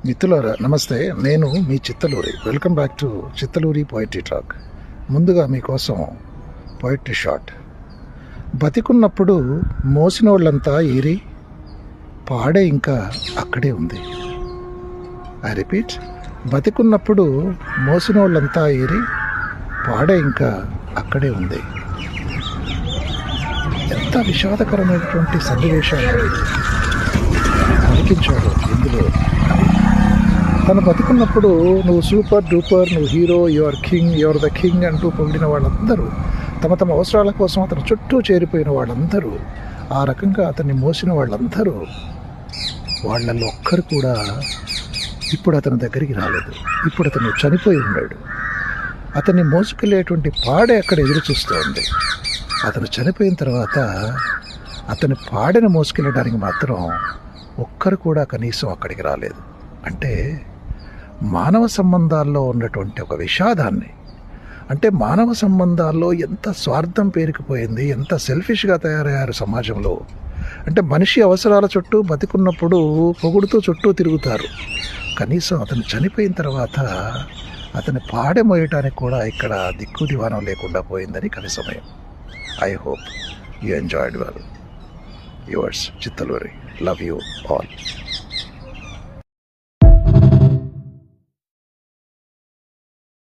మిత్రులారా నమస్తే, నేను మీ Chittaluri. Welcome back to Chittaluri poetry talk. ముందుగా మీకోసం పోయిట్రీ షార్ట్. బతికున్నప్పుడు మోసినోళ్ళంతా ఏరి పాడే ఇంకా అక్కడే ఉంది. ఐ రిపీట్, బతికున్నప్పుడు మోసినోళ్ళంతా ఏరి పాడే ఇంకా అక్కడే ఉంది. ఎంత విషాదకరమైనటువంటి సన్నివేశాలు అనిపించాడు ఇందులో. తను బతుకున్నప్పుడు నువ్వు సూపర్ డూపర్, నువ్వు hero, your king, your the king అంటూ పొగిడిన వాళ్ళందరూ, తమ తమ అవసరాల కోసం అతను చుట్టూ చేరిపోయిన వాళ్ళందరూ, ఆ రకంగా అతన్ని మోసిన వాళ్ళందరూ, వాళ్ళల్లో ఒక్కరు కూడా ఇప్పుడు అతని దగ్గరికి రాలేదు. ఇప్పుడు అతను చనిపోయి ఉన్నాడు. అతన్ని మోసుకెళ్ళేటువంటి పాడే అక్కడ ఎదురు చూస్తోంది. అతను చనిపోయిన తర్వాత అతని పాడెను మోసుకెళ్ళడానికి మాత్రం ఒక్కరు కూడా కనీసం అక్కడికి రాలేదు. అంటే మానవ సంబంధాల్లో ఉన్నటువంటి ఒక విషాదాన్ని, అంటే మానవ సంబంధాల్లో ఎంత స్వార్థం పేరుకుపోయింది, ఎంత సెల్ఫిష్గా తయారయ్యారు సమాజంలో. అంటే మనిషి అవసరాల చుట్టూ బతికున్నప్పుడు పొగుడుతూ చుట్టూ తిరుగుతారు. కనీసం అతను చనిపోయిన తర్వాత అతని పాడె మోయటానికి కూడా ఇక్కడ దిక్కు దివానం లేకుండా పోయిందని కవి సమయం. I hope you enjoyed well. Yours Chittaluri. Love you all.